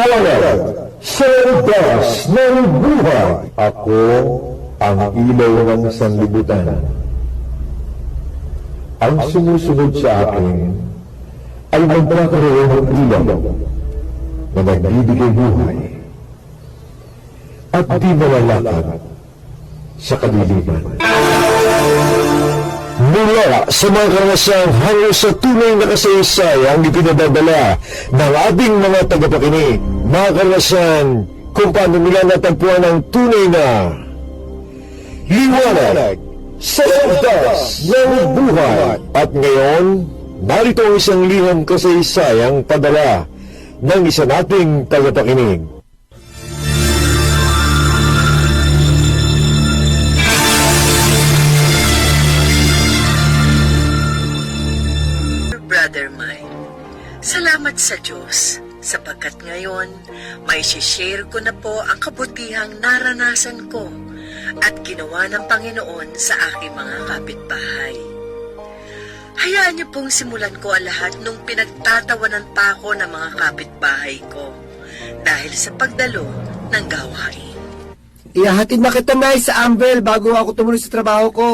liwanag sa landas ng buhay. Ako ang ilaw ng sanlibutan. Ang sumusunod sa akin ay magkakaroon ng ilaw na nagbibigay buhay at di malalakad sa kadiliman. Mula sa mga karanasan hango sa tunay na kasaysayang ipinadadala ng ating mga tagapakinig, mga karanasan kung paano nila natagpuan ang tunay na liwanag sa landas ng buhay. At ngayon, narito ang isang liham kasaysayang padala ng isa nating tagapakinig. Brother mine, salamat sa Diyos sapagkat ngayon may share ko na po ang kabutihang naranasan ko at ginawa ng Panginoon sa aking mga kapitbahay. Hayaan niyo pong simulan ko ang lahat nung pinagtatawanan pa ako ng mga kapitbahay ko dahil sa pagdalo ng gawain. Ihahatid na kita, Nay, sa Amvel bago ako tumuloy sa trabaho ko.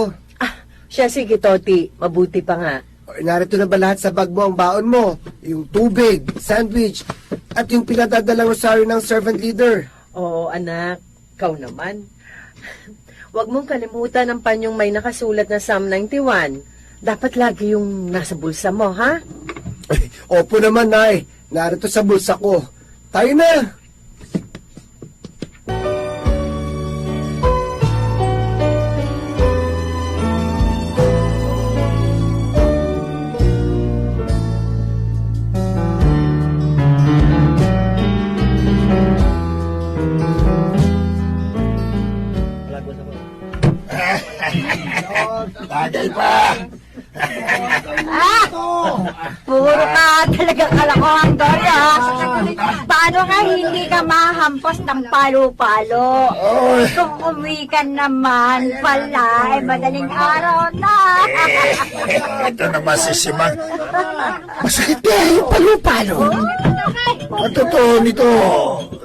Siya sige, Toti. Mabuti pa nga. Narito na ba lahat sa bag mo ang baon mo? Yung tubig, sandwich, at yung pinadadalang rosaryo ng servant leader. Oo, anak. Ikaw naman. Huwag mong kalimutan ang panyong may nakasulat na Psalm 91. Dapat lagi yung nasa bulsa mo, ha? Ay, opo naman, Nay. Narito sa bulsa ko. Tayo na! Bagay pa! Puro ka talagang kalokohan, Dory, Paano nga hindi ka mahampos ng palo-palo? Kung uwi ka naman pala, madaling araw na. Ito naman si Simang. Masakit kaya yung palo-palo. Ang totoo nito,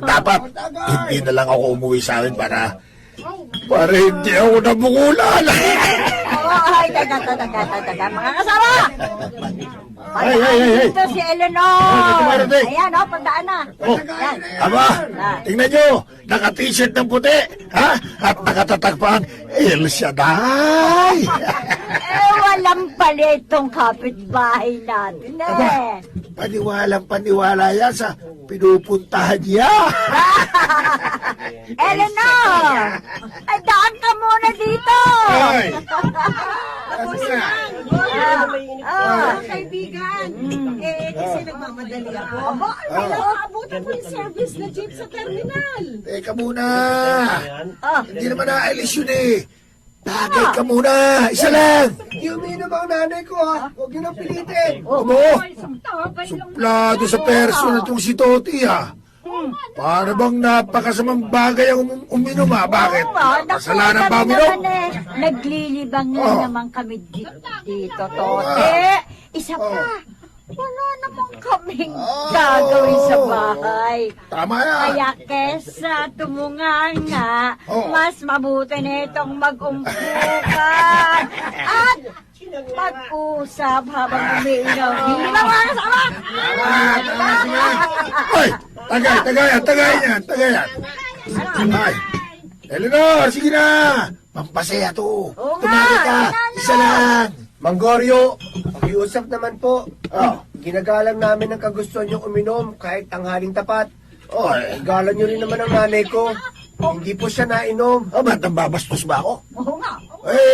dapat hindi na lang ako umuwi sa amin para hindi ako nabukulan. Ay, taga, mga kasama! Hey! Ito si Eleanor! Ayan, pagdaan na. Yan. Aba, tingnan nyo, naka-t-shirt ng puti, ha? At nakatatag pa ang El Shaddai. Walang palitong kapitbahay natin, Paniwalang-paniwala yan sa pinupuntahan niya. Eleanor! Ay, daan ka muna dito! Ay! Kaibigan, kasi nagmamadali ako. Ay, nakaabutan ko yung service na jeep sa terminal. Teka muna. Hindi naman naalis yun eh. Tagay ka muna. Isa lang. Uminom ang nanay ko, ha? Huwag niyo na pilitin. Amo, suplado sa person itong si Toti, ha? Para bang napakasamang bagay ang uminom, ha? Bakit? Kasalanan ba uminom? Naglilibang na naman kami dito, Tote. Isa pa, wala naman kaming gagawin sa bahay. Tama yan. Kaya kesa tumunganga, mas mabuti na itong mag-umpukan at mag-usap habang umiinom. Hindi ba mga kasama? Ay, tagay yan. Ay, Eleanor, sige na. Pampasaya to. Tumagi ka. Isa lang. Manggorio, pakiusap naman po. Oh. Ginagalang namin ang kagustuhan niyong uminom kahit tanghaling tapat. Ay. Galang niyo rin naman ang nanay ko. Hindi po siya nainom. Ba't nambabastos ba ako? Oo nga.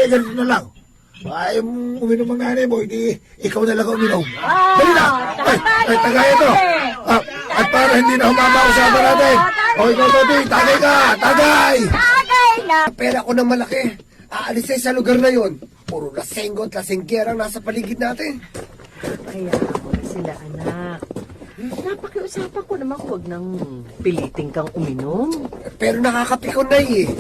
Ganito na lang. Ayaw mong uminom ang nanay mo, hindi ikaw na lang uminom. Dali na! Ay, tagay ito! At para hindi na humaba usapan natin. Ikaw, Toti, tagay ka! Tagay! Tagay na! Pera ko na malaki. Aalis sa lugar na yon. Puro lasenggo at lasenggera ang nasa paligid natin. Kaya ako na sila, anak. Napakiusapan ko naman huwag nang piliting kang uminom. Pero nakakapikon na eh.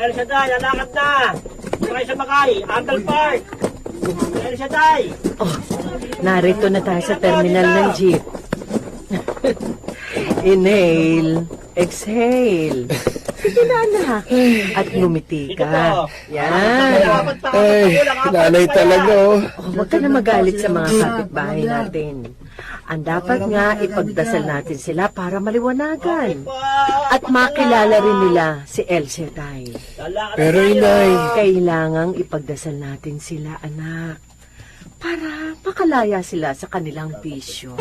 El Shaddai, lalakad na! Sakay sa Makay, Uncle Park! El Shaddai! Narito na tayo sa terminal ng jeep. Inhale, exhale. Sige na, anak. At ngumiti ka. Yan. Ay, nanay talaga, oh. Huwag ka na magalit sa mga kapitbahay natin. Ang dapat nga ipagdasal natin sila para maliwanagan. At makilala rin nila si El Shaddai. Pero, inay, Kailangang ipagdasal natin sila, anak. Para makalaya sila sa kanilang bisyo.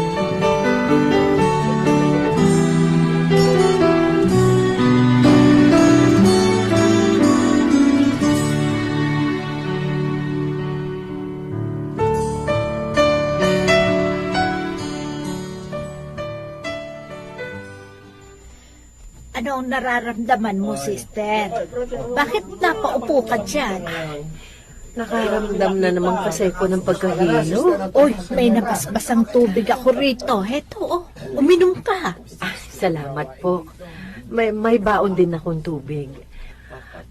Ano ang nararamdaman mo, sister? Bakit napaupo ka dyan? Nakaramdam na naman kasi ko ng pagkahilo. Uy, may nabasbasang tubig ako rito. Heto, oh, uminom ka. Salamat po. May baon din akong tubig.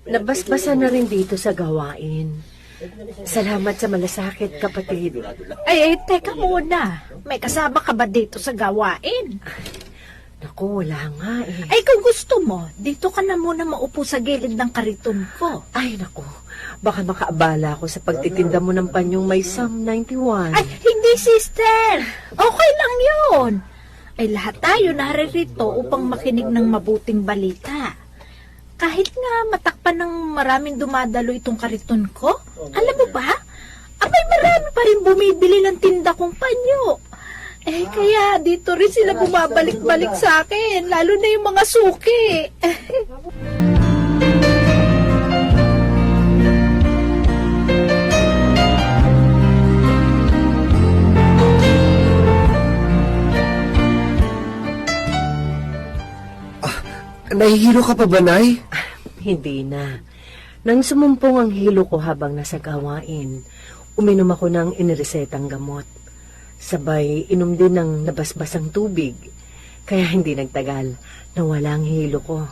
Nabasbasa na rin dito sa gawain. Salamat sa malasakit, kapatid. Ay, teka muna. May kasama ka ba dito sa gawain? Naku, wala nga eh. Ay, kung gusto mo, dito ka na muna maupo sa gilid ng kariton ko. Ay, naku. Baka makaabala ako sa pagtitinda mo ng panyong may Psalm 91. Ay, hindi, sister. Okay lang yun. Ay, lahat tayo naririto upang makinig ng mabuting balita. Kahit nga matakpan ng maraming dumadalo itong kariton ko, alam mo ba? Abay, marami pa rin bumibili ng tinda kong panyo. Eh, kaya dito rin sila bumabalik-balik sa akin, lalo na yung mga suki. nahihilo ka pa ba, Nay? Hindi na. Nang sumumpong ang hilo ko habang nasa gawain, uminom ako ng iniresetang gamot. Sabay, inom din ng nabasbasang tubig. Kaya hindi nagtagal, nawala ang hilo ko.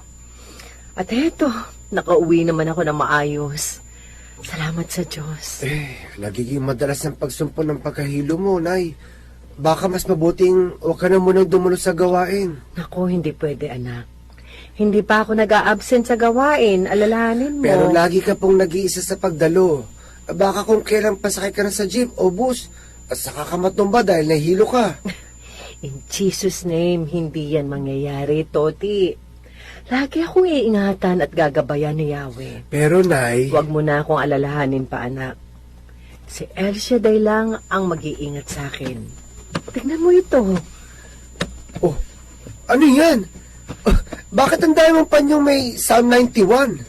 At eto, nakauwi naman ako ng maayos. Salamat sa Diyos. Nagiging madalas ang pagsumpo ng pagkahilo mo, Nay. Baka mas mabuting huwag ka na munang dumunod sa gawain. Naku, hindi pwede, anak. Hindi pa ako nag-a-absent sa gawain. Alalahanin mo. Pero lagi ka pong nag-iisa sa pagdalo. Baka kung kailan pasakay ka na sa jeep o bus, at saka ka matumba dahil nahilo ka. In Jesus' name, hindi yan mangyayari, Toti. Lagi akong iingatan at gagabayan ni Yahweh. Pero, Nay... Huwag mo na akong alalahanin pa, anak. Si El Shaddai lang ang mag-iingat sa akin. Tignan mo ito. Oh, ano yan? Bakit ang dami mong panyong may Psalm 91?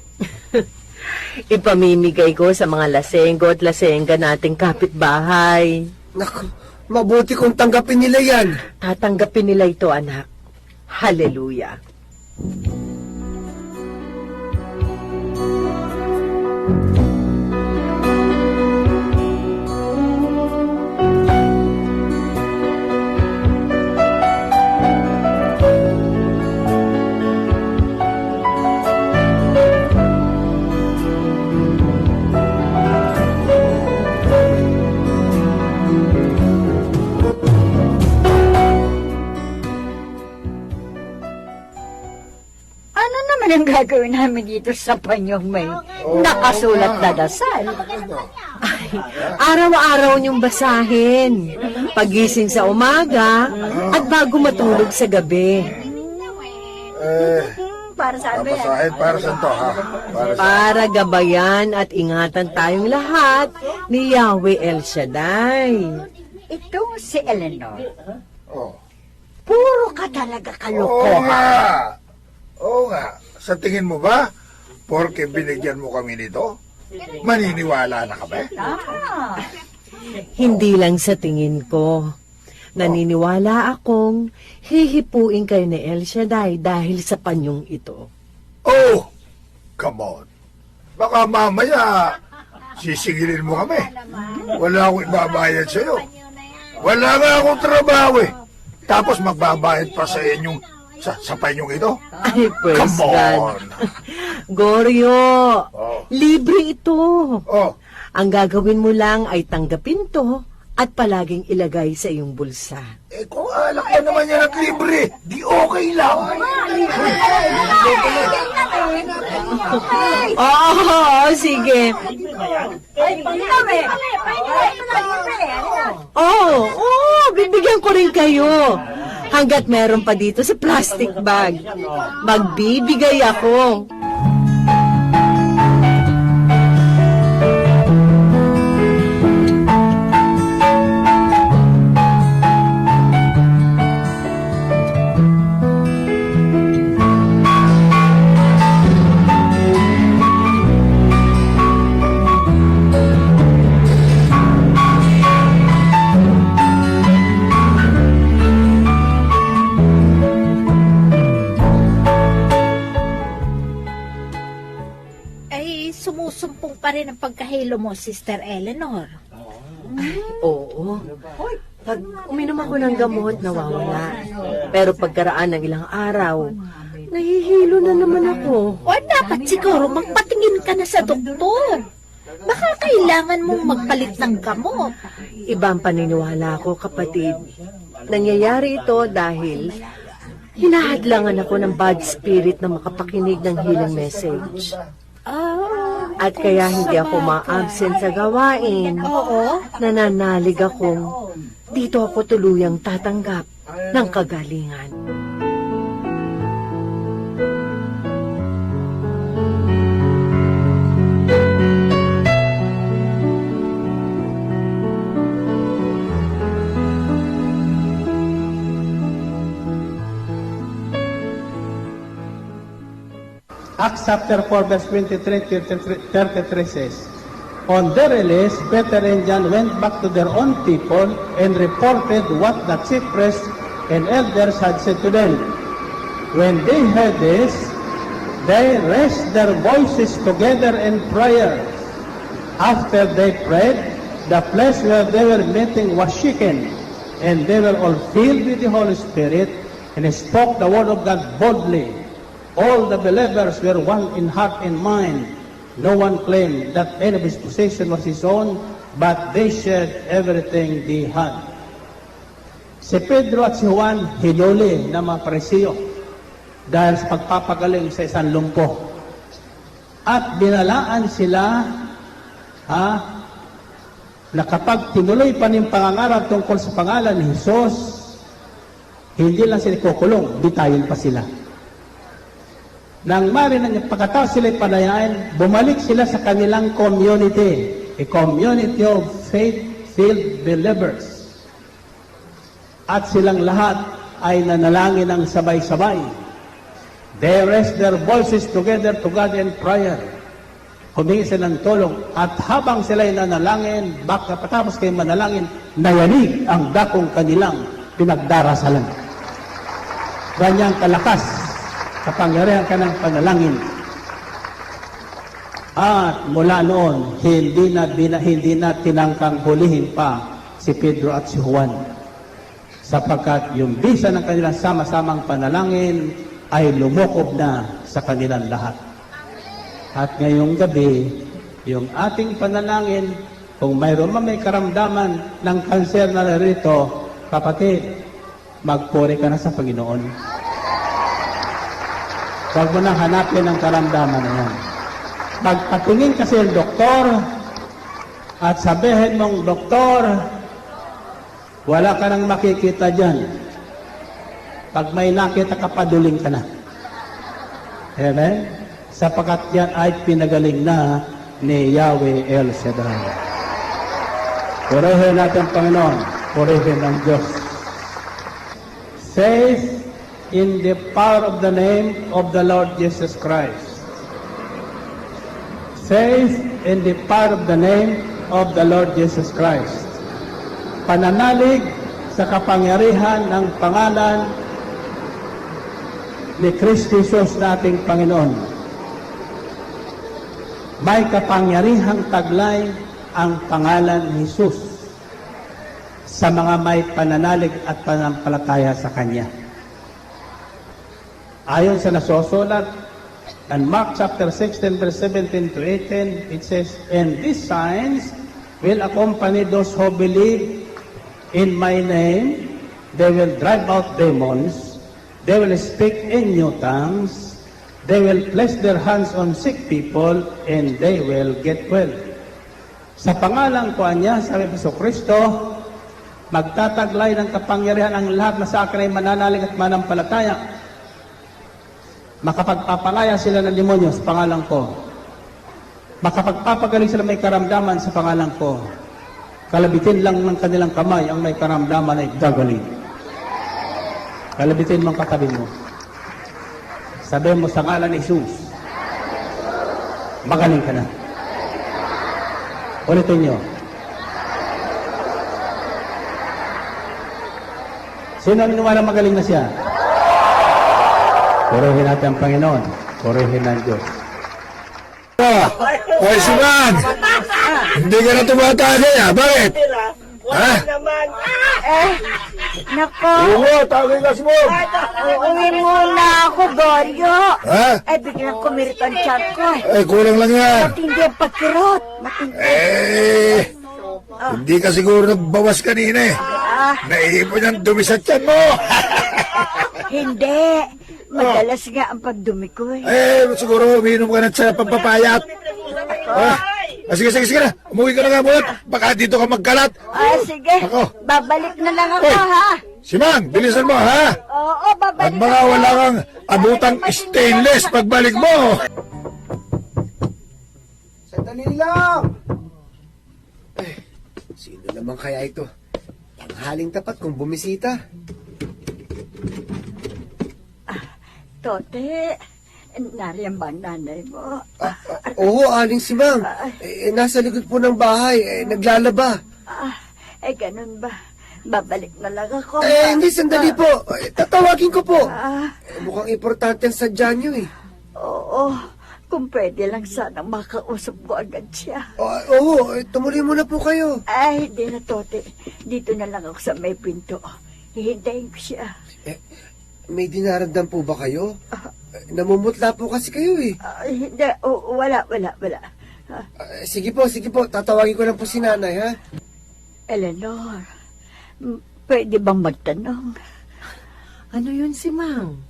Ipamimigay ko sa mga lasenggo at lasengga nating kapitbahay. Naku, mabuti kung tanggapin nila yan. Tatanggapin nila ito, anak. Hallelujah. Ang gagawin namin dito sa panyong may nakasulat na dasal. Araw-araw niyong basahin. Pagising sa umaga at bago matulog sa gabi. Para sa amin. Papasahin para sa to, ha? Para sa... Para gabayan at ingatan tayong lahat ni Yahweh El Shaddai. Ito si Eleanor. Oh. Puro ka talaga Oo kalokohan. nga. Oo nga. Sa tingin mo ba, porke binigyan mo kami nito, maniniwala na kami? Hindi lang sa tingin ko. Naniniwala akong hihipuin kayo ni El Shaddai dahil sa panyong ito. Oh, come on. Baka mamaya, sisigilin mo kami. Wala akong ibabayad sa'yo. Wala nga akong trabaho eh. Tapos magbabayad pa sa inyong sa panyong ito? Ay, praise Come God. on. Goryo, Oh. libre ito. Oh, Ang gagawin mo lang ay tanggapin to at palaging ilagay sa iyong bulsa. Kung alak pa naman yan at libre, di okay lang. Oo, sige. Oo, bibigyan ko rin kayo. Hanggat meron pa dito sa plastic bag. Magbibigay ako. Ay, sumusumpong pa rin ang pagkahilo mo, Sister Eleanor. Oo. Pag uminom ako ng gamot, nawawala. Pero pagkaraan ng ilang araw, nahihilo na naman ako. O dapat siguro magpatingin ka na sa doktor. Baka kailangan mong magpalit ng gamot. Ibang paniniwala ko, kapatid. Nangyayari ito dahil hinahadlangan ako ng bad spirit na makapakinig ng healing message. At kaya hindi ako ma-absent sa gawain. Oo. Nananalig akong dito ako tuluyang tatanggap ng kagalingan. Acts chapter 4 verse 23-33 says, On their release, Peter and John went back to their own people and reported what the chief priests and elders had said to them. When they heard this, they raised their voices together in prayer. After they prayed, the place where they were meeting was shaken, and they were all filled with the Holy Spirit, and they spoke the word of God boldly. All the believers were one in heart and mind. No one claimed that any of his possession was his own, but they shared everything they had. Si Pedro at si Juan hinuli ng mga Pariseo dahil sa pagpapagaling sa isang lumpo. At binalaan sila na kapag tinuloy pa ng pangangarap tungkol sa pangalan ni Jesus, hindi lang sila kukulong, bitayin pa sila. Nang marinig niya, pagkatapos sila'y palayain, bumalik sila sa kanilang community, a community of faith-filled believers. At silang lahat ay nanalangin ng sabay-sabay. They raised their voices together to God in prayer. Humingi sila ng tulong. At habang sila'y nanalangin, baka patapos kayo manalangin, nayanig ang dakong kanilang pinagdarasalan. Ganyang kalakas kapangyarihan ka ng panalangin. At mula noon, hindi na tinangkang hulihin pa si Pedro at si Juan. Sapagkat yung bisa ng kanilang sama-samang panalangin ay lumukob na sa kanilang lahat. At ngayong gabi, yung ating panalangin, kung mayroon man may karamdaman ng kanser na narito, kapatid, magpuri ka na sa Panginoon. Huwag mo na hanapin ang karamdaman na yan. Magpatingin kasi ang doktor at sabihin mong, Doktor, wala ka nang makikita dyan. Pag may nakita ka, paduling ka na. Amen? Sapagkat yan ay pinagaling na ni Yahweh El Shaddai. Purihin natin, Panginoon. Purihin ang Diyos. Faith in the power of the name of the Lord Jesus Christ. Faith in the power of the name of the Lord Jesus Christ. Pananalig sa kapangyarihan ng pangalan ni Kristo Jesus na ating Panginoon. May kapangyarihang taglay ang pangalan ni Jesus sa mga may pananalig at panampalataya sa Kanya. Ayon sa nasusulat in Mark chapter 16 verse 17 to 18, it says, And these signs will accompany those who believe. In my name, they will drive out demons. They will speak in new tongues. They will place their hands on sick people and they will get well. Sa pangalan ko niya, sabi Hesus Kristo, magtataglay ng kapangyarihan ang lahat na sa akin ay mananalig at manampalataya. Makapagpapalaya sila ng demonyo sa pangalan ko. Makapagpapagaling sila may karamdaman sa pangalan ko. Kalabitin lang ng kanilang kamay ang may karamdaman ay gagaling. Kalabitin mo ang katabi mo. Sabi mo sa ngalan ni Jesus, magaling ka na. Ulitin nyo. Sino ang niniwala magaling na siya? Purihin natin ang Panginoon. Purihin ng Diyos. Hoy, Simang! Hindi ka na tumatagay, ha? Bakit? Ha? Nako, Oo, tagay ka, Simang! uuwi muna ako, Goryo. Ha? Biglang kumirit ang tiyan ko. Kulang lang yan. Matindi ang pagkirot. Matindi. Hindi ka siguro nagbawas kanina eh. Naipon yung dumi sa tiyan mo. Hindi. Madalas nga ang pagdumi ko eh. Siguro umiinom ka na sa pampapayat. Sige na. Umuwi ka na nga muna. Baka dito ka magkalat. Sige. Ako. Babalik na lang ako, Hoy. ha? Simang, bilisan mo, ha? Oo, At babalik mga wala kang abutang stainless pagbalik mo. Sandali lang! Sino naman kaya ito? Tanghaling tapat kung bumisita. Tote, nariyan ba ang nanay mo? Oo, Aling Simang. Nasa likod po ng bahay. Naglalaba. Ganun ba? Babalik na lang ako. Hindi, sandali po. Tatawagin ko po. Ah, Mukhang importante ang sadya niyo eh. oo, kung pwede lang sana makausap ko agad siya. Oo, tumuloy muna po kayo. Hindi na, Tote. Dito na lang ako sa may pinto. Hihintayin ko siya. May dinaramdam po ba kayo? Namumutla po kasi kayo eh. Hindi, wala. Sige po. Tatawagin ko lang po si nanay, ha? Eleanor, pwede bang magtanong? Ano yun si Mang?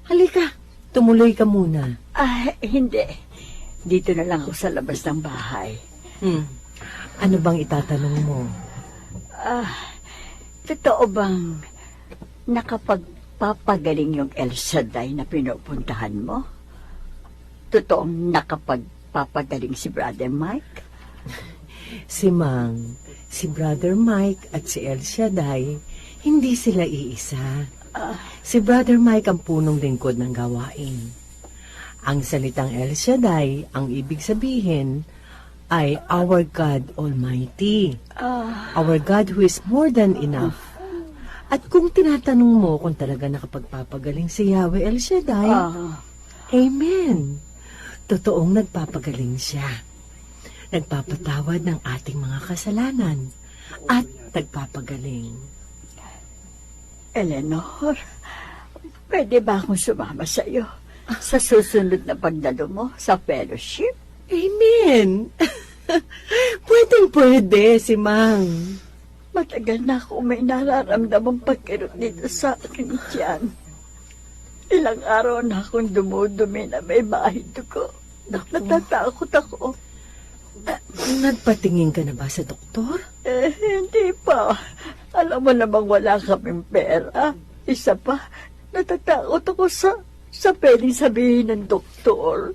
Halika, tumuloy ka muna. Hindi. Dito na lang ako sa labas ng bahay. Ano bang itatanong mo? Totoo bang nakapagpapagaling yung El Shaddai na pinupuntahan mo? Totoong nakapagpapagaling si Brother Mike? Si Mang, si Brother Mike at si El Shaddai, hindi sila iisa. Si Brother Mike ang punong lingkod ng gawain. Ang salitang El Shaddai, ang ibig sabihin, ay our God Almighty. Our God who is more than enough. At kung tinatanong mo kung talaga nakapagpapagaling si Yahweh El Shaddai, Amen. Totoong nagpapagaling siya. Nagpapatawad ng ating mga kasalanan at nagpapagaling. Eleanor, pwede ba akong sumama sa iyo sa susunod na pagdalo mo sa fellowship? Amen. Pwede si Mang. Matagal na ako may nararamdamang pagkirot dito sa akin tiyan. Ilang araw na akong dumudumi na may bahid ko. Natatakot ako. Nagpatingin ka na ba sa doktor? Hindi pa. Alam mo namang wala kaming pera. Isa pa, natatakot ako sa pwedeng sabihin ng doktor.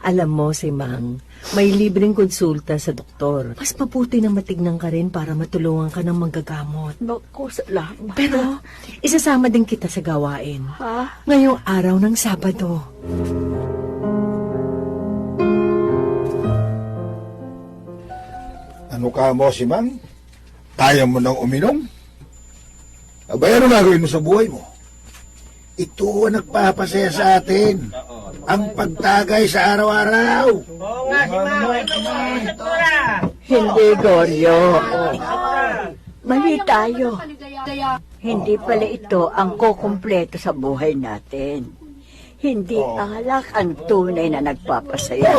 Alam mo si Mang, may libreng konsulta sa doktor. Mas mabuti na matignan ka rin para matulungan ka ng manggagamot. Naku, salamat. Pero, isasama din kita sa gawain. Ha? Ngayong araw ng Sabado. Ano ka mo, Simang? Kaya mo nang uminom? Abay, ano gagawin mo sa buhay mo? Ito ang nagpapasaya sa atin. Ang pagtagay sa araw-araw. Hindi, Goryo. Mali tayo. Hindi pala ito ang kukumpleto sa buhay natin. Hindi alak ang tunay na nagpapasaya,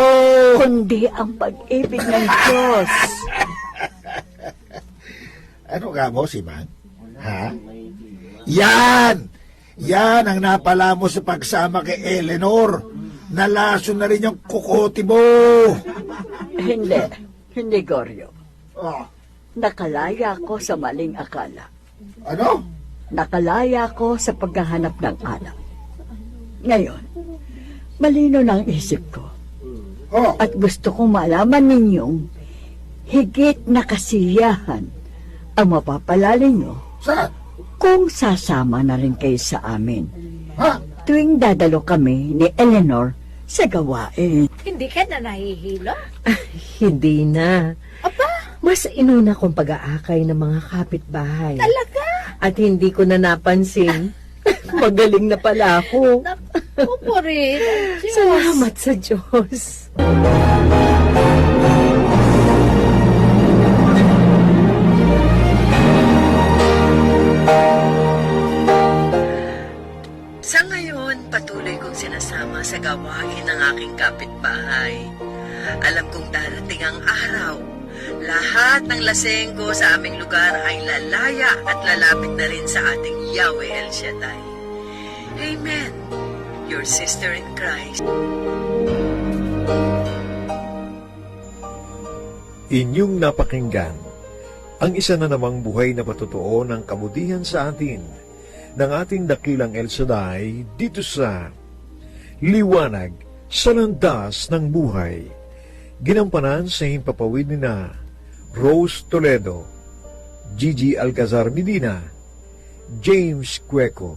kundi ang pag-ibig ng Diyos. Ano ka mo, Simang? Ha? Yan! Yan ang napala mo sa pagsama kay Eleanor. Nalaso na rin yung kukote mo. Hindi, Goryo. Oh, Nakalaya ko sa maling akala. ano? Nakalaya ko sa paghahanap ng anak. Ngayon, malino na ang isip ko. Oh, At gusto kong malaman ninyong higit na kasiyahan ang mapapalali nyo saan? kung sasama na rin kayo sa amin Ha? tuwing dadalo kami ni Eleanor sa gawain. Hindi ka na nahihilo? Hindi na. Mas inuna kong pag-aakay ng mga kapitbahay. Talaga? At hindi ko na napansin. Magaling na pala ako. Naku po rin. Salamat sa Diyos. Sa ngayon, patuloy kong sinasama sa gawain ng aking kapitbahay. Alam kong darating ang araw. Lahat ng lasenggo sa aming lugar ay lalaya at lalapit na rin sa ating Yahweh El Shaddai. Amen. Your sister in Christ. Inyong napakinggan ang isa na namang buhay na patutuo ng kabutihan sa atin ng ating dakilang El Shaddai dito sa Liwanag sa Landas ng Buhay. Ginampanan sa himpapawid ni na Rose Toledo, Gigi Alcazar Medina, James Cueco,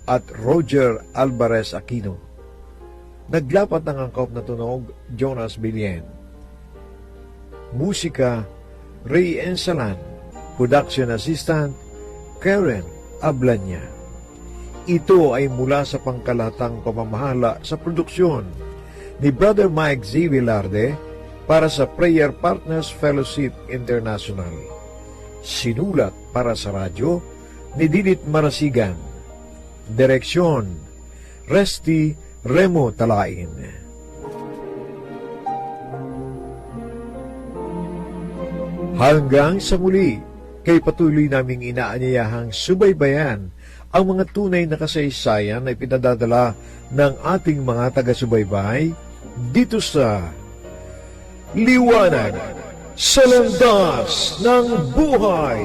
at Roger Alvarez Aquino. Naglapat ng angkop na tunog, Jonas Bilien. Musika, Ray Ensalan. Production Assistant, Karen Ablanya. Ito ay mula sa pangkalatang pamamahala sa produksyon ni Brother Mike Z. Velarde para sa Prayer Partners Fellowship International. Sinulat para sa radyo ni Didit Marasigan. Direksyon, Resty Remo Talain. Hanggang sa muli, kay patuloy naming inaanyayahang subaybayan ang mga tunay na kasaysayan na ipinadadala ng ating mga taga-subaybay dito sa Liwanag sa Landas ng Buhay.